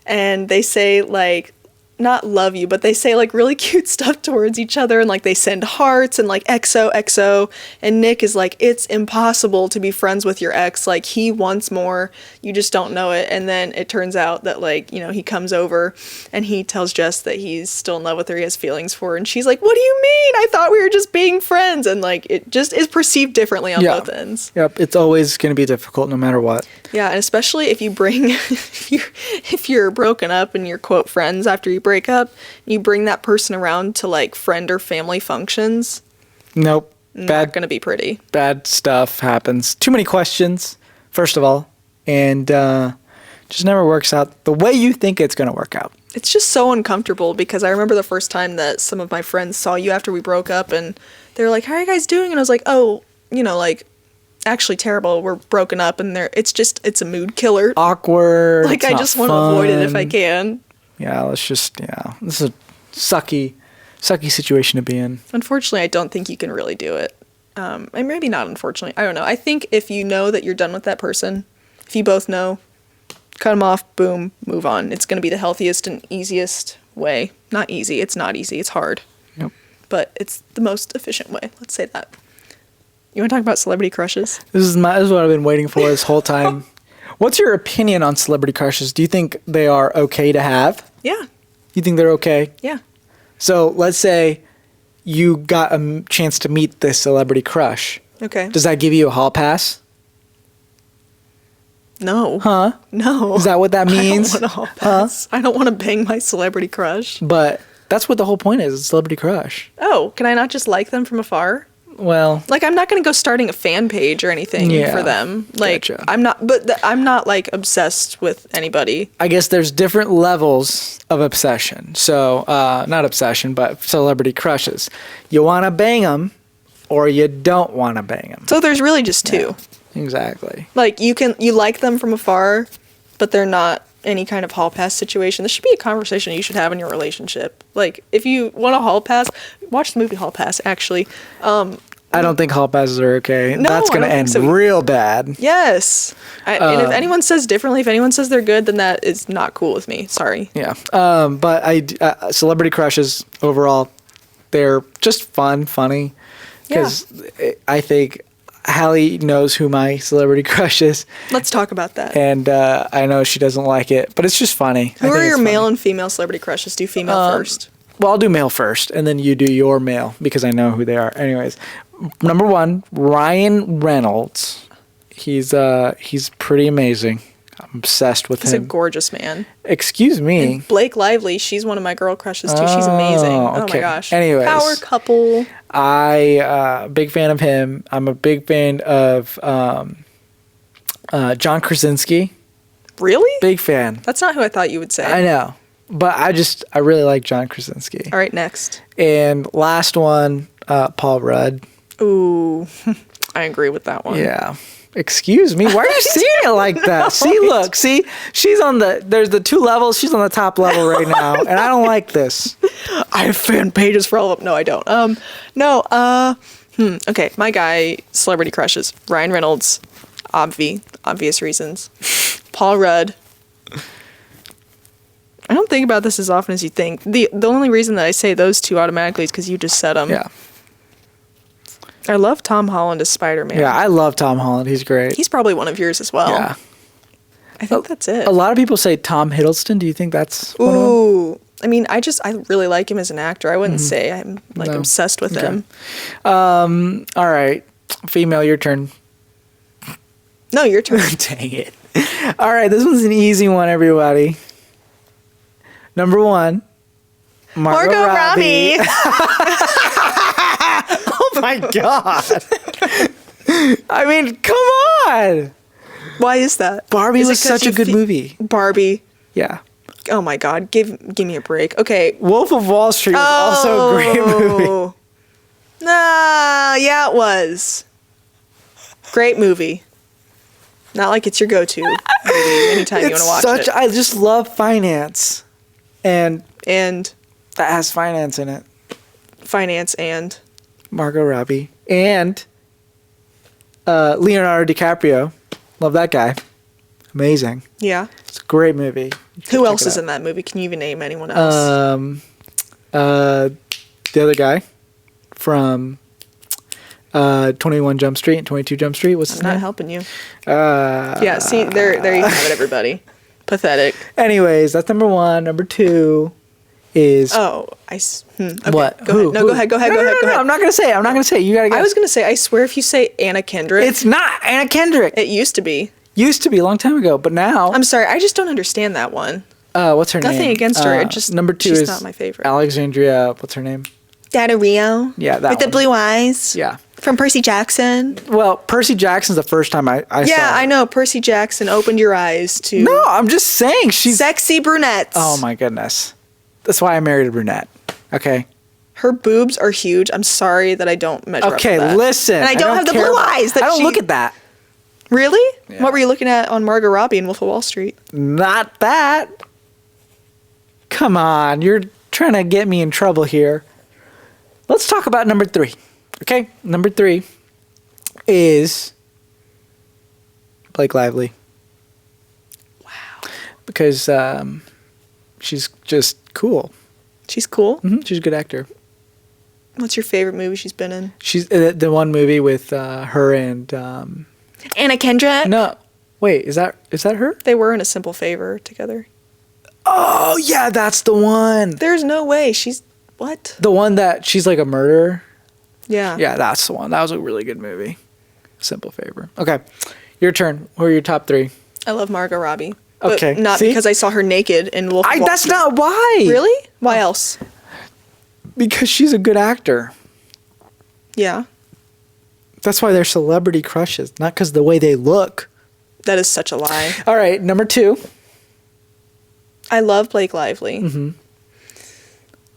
B: and they say like, not love you, but they say like really cute stuff towards each other, and like they send hearts and like XOXO, and Nick is like, it's impossible to be friends with your ex, like he wants more, you just don't know it. And then it turns out that like, you know, he comes over and he tells Jess that he's still in love with her, he has feelings for her, and she's like, what do you mean? I thought we were just being friends. And like it just is perceived differently on both ends.
A: Yep, it's always going to be difficult no matter what.
B: Yeah, and especially if you bring if you're broken up and you're quote friends after you break up, you bring that person around to like friend or family functions.
A: Nope.
B: Not gonna be pretty.
A: Bad stuff happens. Too many questions, first of all, and just never works out the way you think it's gonna work out.
B: It's just so uncomfortable because I remember the first time that some of my friends saw you after we broke up, and they were like, "How are you guys doing?" And I was like, "Oh, you know, like." Actually terrible, we're broken up, and it's a mood killer, awkward, like I just want to avoid it if I can.
A: This is a sucky situation to be in.
B: Unfortunately, I don't think you can really do it, and maybe not unfortunately, I don't know. I think if you know that you're done with that person, if you both know, cut them off, boom, move on. It's going to be the healthiest and easiest way. Not easy, it's not easy, it's hard.
A: Yep.
B: But it's the most efficient way, let's say that. You want to talk about celebrity crushes?
A: This is what I've been waiting for this whole time. What's your opinion on celebrity crushes? Do you think they are okay to have?
B: Yeah.
A: You think they're okay?
B: Yeah.
A: So let's say you got a chance to meet this celebrity crush.
B: Okay.
A: Does that give you a hall pass?
B: No.
A: Huh?
B: No.
A: Is that what that means?
B: I don't want a hall pass. Huh? I don't want to bang my celebrity crush.
A: But that's what the whole point is, a celebrity crush.
B: Oh, can I not just like them from afar?
A: Well,
B: like I'm not going to go starting a fan page or anything for them. Like
A: gotcha.
B: I'm not like obsessed with anybody.
A: I guess there's different levels of obsession. So, not obsession, but celebrity crushes. You want to bang them or you don't want to bang them.
B: So there's really just two.
A: Yeah, exactly.
B: Like you like them from afar, but they're not any kind of hall pass situation. This should be a conversation you should have in your relationship. Like if you want a hall pass, watch the movie Hall Pass actually.
A: I don't think hall passes are okay.
B: No,
A: that's going to end real bad. Yes.
B: And if anyone says differently, if anyone says they're good, then that is not cool with me. Sorry.
A: Yeah. But celebrity crushes overall, they're just funny. Because I think Hallie knows who my celebrity crush is.
B: Let's talk about that.
A: And I know she doesn't like it, but it's just funny.
B: Who are your male and female celebrity crushes? Do female first.
A: Well, I'll do male first, and then you do your male, because I know who they are. Anyways, number 1, Ryan Reynolds. He's pretty amazing. I'm obsessed with him.
B: He's a gorgeous man.
A: Excuse me.
B: And Blake Lively, she's one of my girl crushes too. She's amazing.
A: Okay.
B: Oh my gosh.
A: Anyways.
B: Power couple.
A: Big fan of him. I'm a big fan of John Krasinski.
B: Really?
A: Big fan.
B: That's not who I thought you would say.
A: I know. But I really like John Krasinski.
B: All right, next.
A: And last one, Paul Rudd.
B: Ooh, I agree with that one.
A: Yeah. Excuse me. Why are you seeing it like that?
B: No,
A: see, look, see, there's the 2 levels. She's on the top level right now, and I don't like this.
B: I have fan pages for all of them. No, I don't. Okay, my guy, celebrity crushes. Ryan Reynolds, obvious reasons. Paul Rudd. I don't think about this as often as you think. The only reason that I say those 2 automatically is because you just said them.
A: Yeah.
B: I love Tom Holland as Spider-Man.
A: Yeah, I love Tom Holland. He's great.
B: He's probably one of yours as well.
A: Yeah.
B: I think that's it.
A: A lot of people say Tom Hiddleston. Do you think that's one of them?
B: Ooh, I mean, I really like him as an actor. I wouldn't say I'm like
A: No.
B: obsessed with him.
A: All right. Female, your turn.
B: No, your turn.
A: Dang it. All right, this one's an easy one, everybody. Number 1, Margot Robbie. Oh my God. I mean, come on.
B: Why is that?
A: Barbie
B: Is it
A: was
B: 'cause
A: such a
B: you
A: good movie.
B: Barbie.
A: Yeah.
B: Oh my God. Give me a break. Okay.
A: Wolf of Wall Street was also a great movie.
B: Nah, yeah, it was. Great movie. Not like it's your go-to movie anytime you want to watch it.
A: I just love finance. And
B: And
A: that has finance in it.
B: finance and
A: Margot Robbie. And Leonardo DiCaprio. Love that guy. Amazing.
B: yeah.
A: It's a great movie.
B: Who else is in that movie? Can you even name anyone else?
A: The other guy from 21 Jump Street and 22 Jump Street. What's his
B: I'm not
A: name?
B: helping you. Yeah, see, there you have it, everybody. Pathetic.
A: Anyways, that's number 1. Number 2 is
B: Oh, okay.
A: what?
B: Go
A: Who?
B: ahead. No, go ahead. Go ahead.
A: No,
B: go
A: no,
B: ahead.
A: no,
B: Go
A: no,
B: ahead.
A: I'm not gonna say it. I'm not gonna say it. You gotta guess.
B: I was gonna say. I swear, if you say Anna Kendrick,
A: It's not Anna Kendrick.
B: it used to be.
A: Used to be a long time ago, but now.
B: I'm sorry. I just don't understand that one.
A: What's her name?
B: Nothing against her. It just
A: number 2
B: she's
A: is
B: not my favorite.
A: Alexandria. What's her name?
B: Dada Rio.
A: Yeah, that
B: with the
A: one.
B: blue eyes.
A: Yeah.
B: From Percy Jackson.
A: Well, Percy Jackson's the first time I saw.
B: Yeah,
A: her.
B: I know. Percy Jackson opened your eyes to
A: No, I'm just saying she's.
B: sexy brunettes.
A: Oh my goodness. That's why I married a brunette. Okay.
B: Her boobs are huge. I'm sorry that I don't measure
A: Okay,
B: up to that.
A: listen.
B: And I don't have the
A: care
B: blue
A: about-
B: eyes that
A: I don't
B: she-
A: look at that.
B: Really?
A: Yeah.
B: What were you looking at on Margot Robbie and Wolf of Wall Street?
A: Not that. Come on, you're trying to get me in trouble here. Let's talk about number 3. Okay, number 3 is Blake Lively.
B: Wow.
A: Because she's just cool.
B: She's cool.
A: She's a good actor.
B: What's your favorite movie she's been in?
A: She's the one movie with her and
B: Anna Kendrick.
A: no, wait, is that her?
B: They were in A Simple Favor together.
A: Oh yeah, that's the one.
B: There's no way. She's what?
A: The one that she's like a murderer.
B: Yeah.
A: Yeah, that's the one. That was a really good movie. Simple Favor. Okay, your turn. Who are your top 3?
B: I love Margot Robbie. But
A: Okay,
B: not
A: see?
B: because I saw her naked in Wolf of Wall
A: That's
B: Street.
A: not why.
B: Really? Why else?
A: Because she's a good actor.
B: Yeah.
A: That's why they're celebrity crushes, not because the way they look.
B: That is such a lie.
A: All right, number 2.
B: I love Blake Lively.
A: Mm-hmm.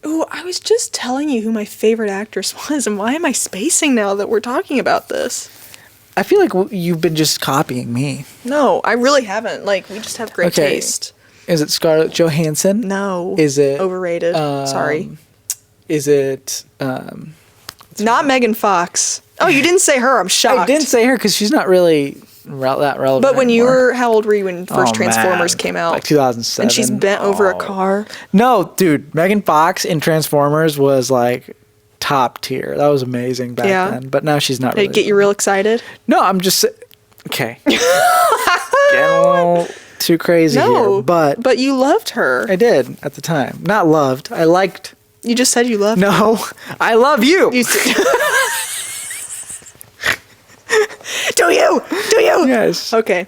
B: Ooh, I was just telling you who my favorite actress was, and why am I spacing now that we're talking about this?
A: I feel like you've been just copying me.
B: No, I really haven't. Like, we just have great
A: Okay.
B: taste.
A: Is it Scarlett Johansson?
B: No.
A: Is it
B: overrated? Sorry.
A: Is it?
B: Not Megan Fox. Oh, you didn't say her. I'm shocked.
A: I didn't say her because she's not really that relevant.
B: But when you
A: anymore.
B: were, how old were you when first
A: Oh,
B: Transformers
A: man.
B: came out?
A: Like 2007.
B: And she's bent over a
A: Oh.
B: car.
A: No, dude, Megan Fox in Transformers was like top tier. That was amazing back
B: Yeah.
A: then. But now she's not
B: Did
A: really.
B: it get you real excited?
A: No, I'm just okay. Getting a little too crazy
B: No,
A: here, but
B: you loved her.
A: I did at the time. Not loved. I liked.
B: You just said you loved her.
A: No, I love you.
B: You Do you? Do you?
A: Yes.
B: Okay.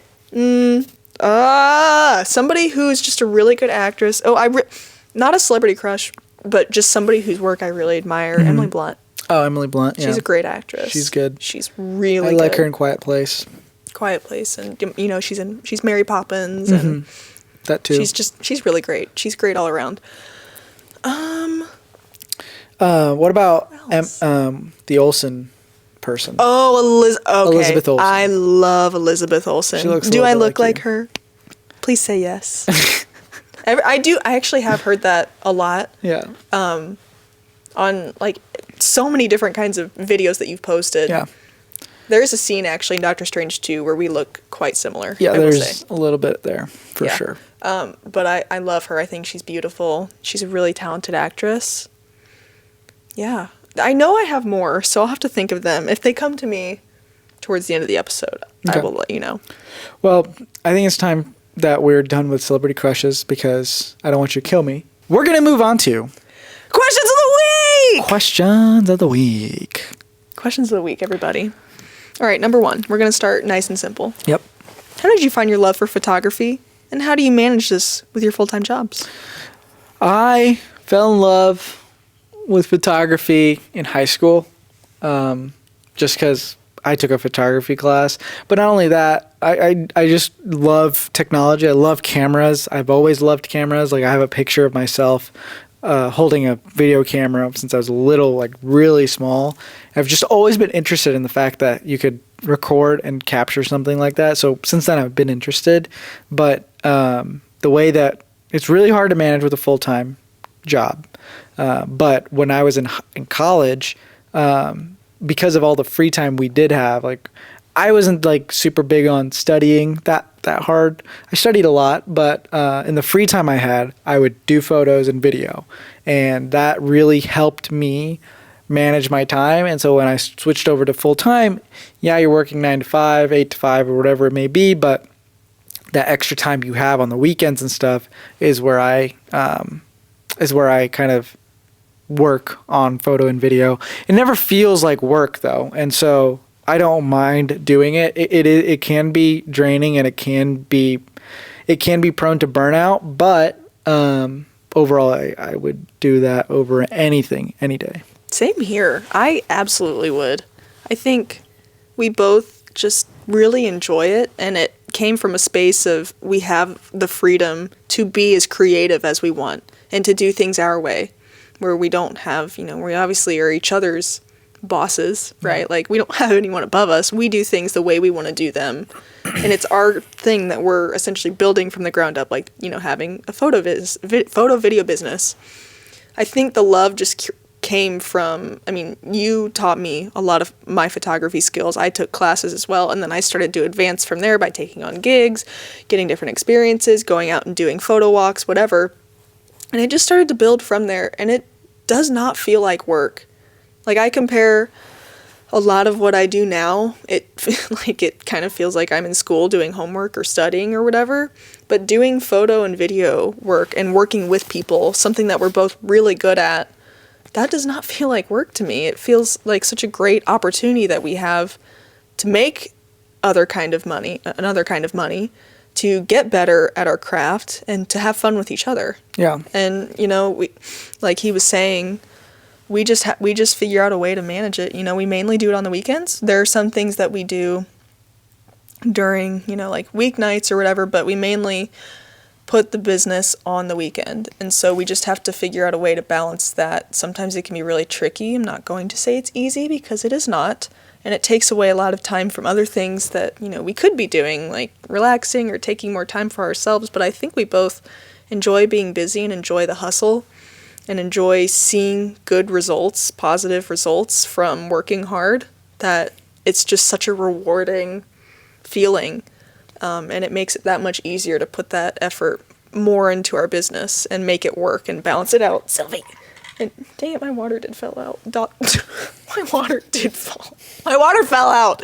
B: Somebody who's just a really good actress. Oh, not a celebrity crush, but just somebody whose work I really admire. Emily Blunt.
A: Oh, Emily Blunt. Yeah.
B: She's a great actress.
A: She's good.
B: She's really
A: I
B: good.
A: like her in Quiet Place.
B: Quiet Place, and you know she's Mary Poppins, and
A: That too.
B: she's really great. She's great all around.
A: What about
B: else?
A: the Olsen person?
B: Oh, okay.
A: Elizabeth Olsen.
B: I love Elizabeth Olsen.
A: She looks a
B: Do
A: little
B: I
A: bit
B: look
A: like
B: like
A: you.
B: her? Please say yes. I do. I actually have heard that a lot
A: Yeah.
B: on like so many different kinds of videos that you've posted.
A: Yeah.
B: There is a scene actually in Doctor Strange 2 where we look quite similar.
A: Yeah,
B: I will
A: there's
B: say.
A: a little bit there for
B: Yeah.
A: sure.
B: But I love her. I think she's beautiful. She's a really talented actress. Yeah. I know I have more, so I'll have to think of them. If they come to me towards the end of the episode,
A: Okay.
B: I will let you know.
A: Well, I think it's time that we're done with celebrity crushes because I don't want you to kill me we're going to move on to
B: Questions of the week!
A: questions of the week.
B: Questions of the week, everybody. All right, number 1. We're going to start nice and simple.
A: Yep.
B: How did you find your love for photography? And how do you manage this with your full-time jobs?
A: I fell in love with photography in high school, just because I took a photography class. But not only that, I just love technology. I love cameras. I've always loved cameras. Like, I have a picture of myself holding a video camera since I was little, like really small. I've just always been interested in the fact that you could record and capture something like that. So since then, I've been interested. But the way that it's really hard to manage with a full-time job. But when I was in college, because of all the free time we did have, like, I wasn't like super big on studying that hard. I studied a lot, but in the free time I had, I would do photos and video, and that really helped me manage my time. And so when I switched over to full time, yeah, you're working 9 to 5, 8 to 5, or whatever it may be, but that extra time you have on the weekends and stuff is where I kind of work on photo and video. It never feels like work though, and so I don't mind doing it. It can be draining, and it can be prone to burnout, but overall I would do that over anything any day.
B: Same here. I absolutely would. I think we both just really enjoy it, and it came from a space of we have the freedom to be as creative as we want and to do things our way, where we don't have, we obviously are each other's bosses, right? Like, we don't have anyone above us. We do things the way we want to do them. And it's our thing that we're essentially building from the ground up, like, having a photo video business. I think the love just came from, you taught me a lot of my photography skills. I took classes as well, and then I started to advance from there by taking on gigs, getting different experiences, going out and doing photo walks, whatever. And it just started to build from there, and it does not feel like work. Like, I compare a lot of what I do now, it kind of feels like I'm in school doing homework or studying or whatever, but doing photo and video work and working with people, something that we're both really good at, that does not feel like work to me. It feels like such a great opportunity that we have to make another kind of money, to get better at our craft and to have fun with each other.
A: Yeah.
B: And, we, like he was saying, we just figure out a way to manage it. We mainly do it on the weekends. There are some things that we do during, like weeknights or whatever, but we mainly put the business on the weekend. And so we just have to figure out a way to balance that. Sometimes it can be really tricky. I'm not going to say it's easy, because it is not. And it takes away a lot of time from other things that, we could be doing, like relaxing or taking more time for ourselves. But I think we both enjoy being busy and enjoy the hustle and enjoy seeing good results, positive results from working hard, that it's just such a rewarding feeling. And it makes it that much easier to put that effort more into our business and make it work and balance it out. Sylvie! And dang it, my water did fall out. My water did fall. My water fell out!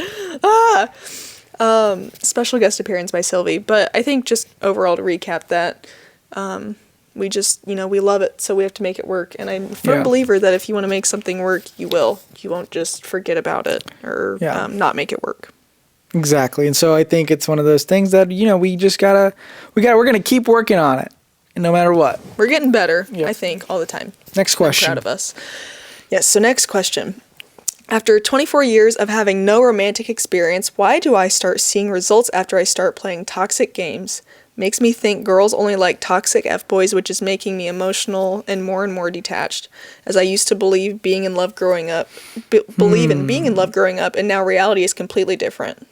B: Special guest appearance by Sylvie. But I think just overall to recap that, we just, we love it, so we have to make it work. And I'm a firm believer that if you want to make something work, you will. You won't just forget about it or not make it work.
A: Exactly. And so I think it's one of those things that, we just we're going to keep working on it, no matter what.
B: We're getting better, I think, all the time.
A: Next question.
B: I'm proud of us. Yes, so next question. After 24 years of having no romantic experience, why do I start seeing results after I start playing toxic games? Makes me think girls only like toxic F-boys, which is making me emotional and more detached, as I used to believe being in love growing up, in being in love growing up, and now reality is completely different.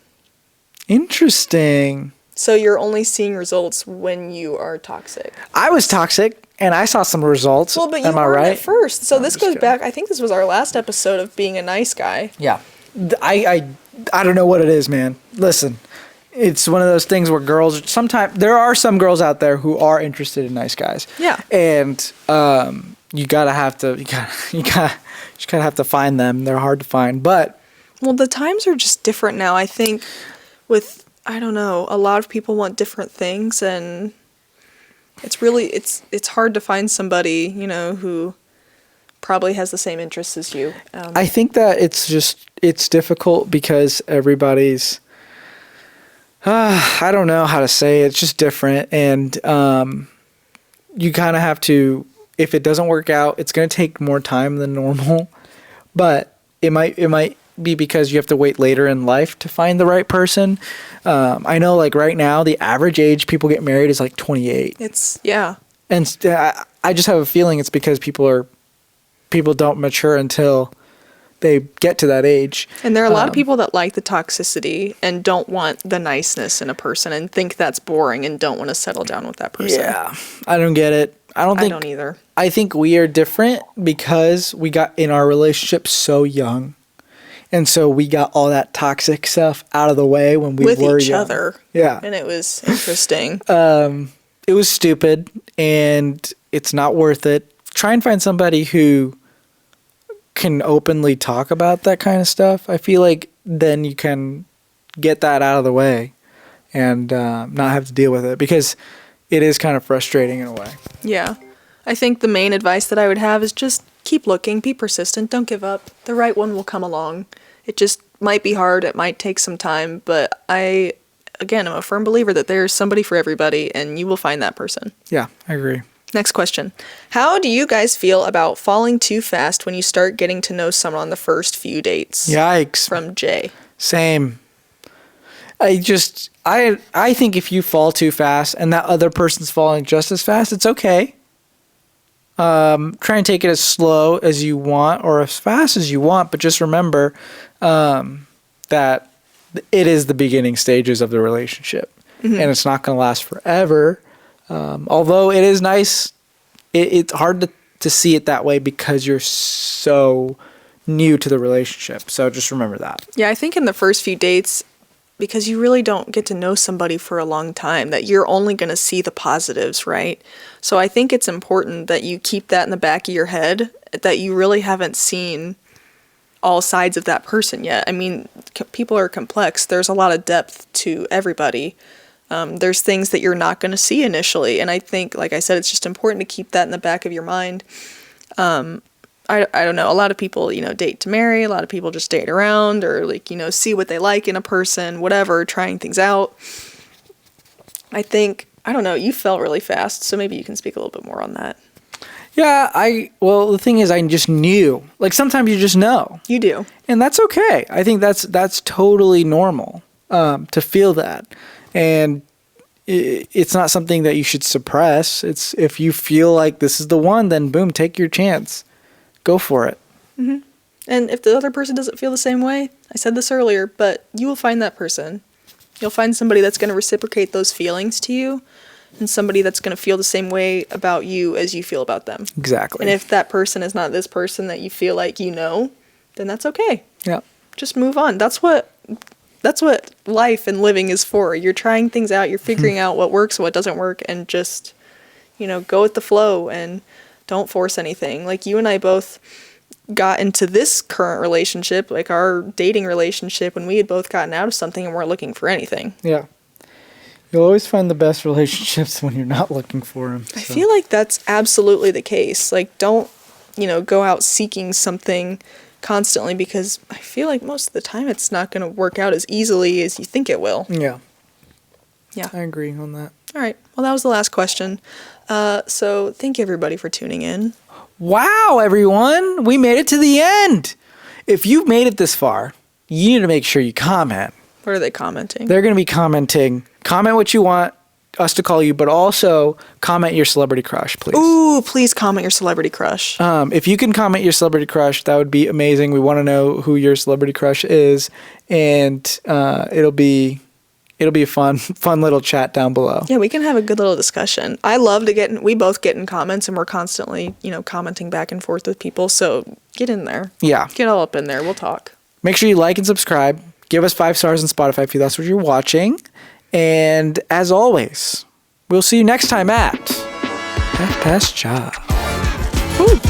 A: Interesting.
B: So you're only seeing results when you are toxic.
A: I was toxic, and I saw some results.
B: Well, but you
A: Am I
B: weren't
A: right?
B: at first. So this goes back, I think this was our last episode of being a nice guy.
A: Yeah. I don't know what it is, man. Listen. It's one of those things where girls sometimes, there are some girls out there who are interested in nice guys.
B: Yeah.
A: And you gotta have to find them. They're hard to find, but
B: well, the times are just different now. I think with, I don't know, a lot of people want different things, and It's really, it's hard to find somebody, who probably has the same interests as you.
A: I think that it's difficult because everybody's, I don't know how to say it. It's just different. And you kind of have to, if it doesn't work out, it's going to take more time than normal. But it might be because you have to wait later in life to find the right person. I know, like, right now, the average age people get married is like 28. And I just have a feeling it's because people don't mature until they get to that age.
B: And there are a lot of people that like the toxicity and don't want the niceness in a person and think that's boring and don't want to settle down with that person.
A: Yeah, I don't get it. I don't
B: either.
A: I think we are different because we got in our relationship so young. And so we got all that toxic stuff out of the way when we were young. With each other. Yeah.
B: And it was interesting.
A: It was stupid and it's not worth it. Try and find somebody who can openly talk about that kind of stuff. I feel like then you can get that out of the way and not have to deal with it, because it is kind of frustrating in a way.
B: Yeah. I think the main advice that I would have is just keep looking, be persistent, don't give up. The right one will come along. It just might be hard, it might take some time, but I'm a firm believer that there's somebody for everybody and you will find that person.
A: Yeah, I agree.
B: Next question. How do you guys feel about falling too fast when you start getting to know someone on the first few dates?
A: Yikes.
B: From Jay.
A: Same. I think if you fall too fast and that other person's falling just as fast, it's okay. Try and take it as slow as you want or as fast as you want, but just remember that it is the beginning stages of the relationship, and it's not going to last forever. Although it is nice, it's hard to see it that way because you're so new to the relationship. So just remember that.
B: Yeah, I think in the first few dates, because you really don't get to know somebody for a long time, that you're only going to see the positives, right? So I think it's important that you keep that in the back of your head, that you really haven't seen all sides of that person yet. I mean, people are complex. There's a lot of depth to everybody. There's things that you're not going to see initially. And I think, like I said, it's just important to keep that in the back of your mind. I don't know. A lot of people, date to marry. A lot of people just date around or see what they like in a person, whatever, trying things out. I don't know. You felt really fast, so maybe you can speak a little bit more on that.
A: Yeah, well, the thing is, I just knew. Like, sometimes you just know.
B: You do.
A: And that's okay. I think that's totally normal to feel that. And it's not something that you should suppress. It's if you feel like this is the one, then boom, take your chance. Go for it.
B: Mm-hmm. And if the other person doesn't feel the same way, I said this earlier, but you will find that person. You'll find somebody that's going to reciprocate those feelings to you, and somebody that's going to feel the same way about you as you feel about them.
A: Exactly.
B: And if that person is not this person that you feel like then that's okay.
A: Yeah.
B: Just move on. That's what life and living is for. You're trying things out, you're figuring out what works and what doesn't work, and just, go with the flow and don't force anything. Like, you and I both got into this current relationship, like our dating relationship, when we had both gotten out of something and weren't looking for anything.
A: Yeah. You'll always find the best relationships when you're not looking for them. So.
B: I feel like that's absolutely the case. Like, don't, go out seeking something constantly, because I feel like most of the time it's not going to work out as easily as you think it will.
A: Yeah.
B: Yeah.
A: I agree on that.
B: All right. Well, that was the last question. So thank you, everybody, for tuning in.
A: Wow, everyone. We made it to the end. If you've made it this far, you need to make sure you comment.
B: What are they commenting?
A: They're going to be commenting. Comment what you want us to call you, but also comment your celebrity crush, please.
B: Ooh, please comment your celebrity crush.
A: If you can comment your celebrity crush, that would be amazing. We want to know who your celebrity crush is, and it'll be a fun little chat down below.
B: Yeah, we can have a good little discussion. I love to we both get in comments, and we're constantly, commenting back and forth with people. So get in there.
A: Yeah.
B: Get all up in there. We'll talk. Make
A: sure you like and subscribe. Give us 5 stars on Spotify if that's what you're watching. And as always, we'll see you next time at Half Past Ja. Woo.